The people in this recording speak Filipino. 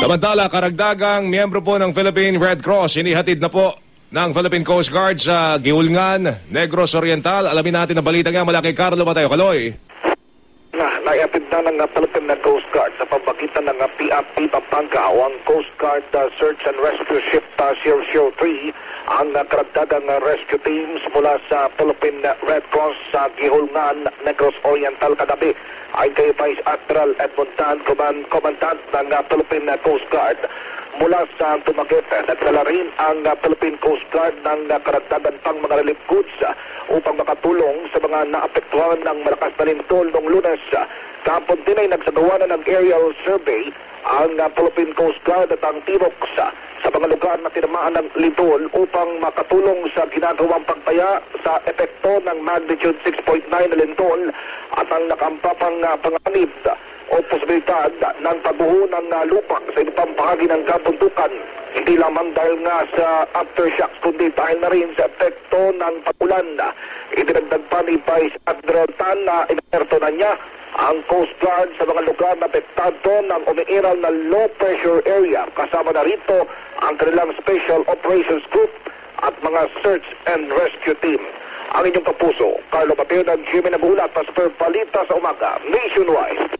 Samantala, karagdagang miyembro po ng Philippine Red Cross inihatid na po ng Philippine Coast Guard sa Gihulngan, Negros Oriental. Alamin natin ang balita nga mula kay Carlo Mateo Caloy. Naiapid na ng Philippine Coast Guard sa pamamagitan ng PFP Pampanga o ang Coast Guard Search and Rescue Ship 003 ang karagdagang rescue teams mula sa Philippine Red Cross sa Gihulngan, Negros Oriental kagabi. Ayon kay Vice Admiral Edmond Tan, Commandant ng Philippine Coast Guard, mula sa Dumaguete, nagdala rin ang Philippine Coast Guard ng karagdagan pang mga relief goods upang makatulong sa mga naapektuhan ng malakas na lindol noong Lunes. Kahapon din ay nagsagawa na ng aerial survey ang Philippine Coast Guard at ang TIROX sa mga lugar na tinamaan ng lindol upang makatulong sa ginagawang pagtaya sa epekto ng magnitude 6.9 na lindol at ang nakampapang panganib o posibilidad ng pagbuho ng lupa sa ibang bahagi ng kabundukan. Hindi lamang dahil nga sa aftershocks, kundi dahil na rin sa epekto ng pag-ulan. Idinagdag pa ni Vice Admiral Tan na inerto na niya ang Coast Guard sa mga lugar na apektado ng umiiral na low pressure area. Kasama na rito ang kanilang Special Operations Group at mga Search and Rescue Team. Ang inyong kapuso, Carlo Mateo ng GMA Nagulat, Pastor Balita sa Umaga, Nationwide.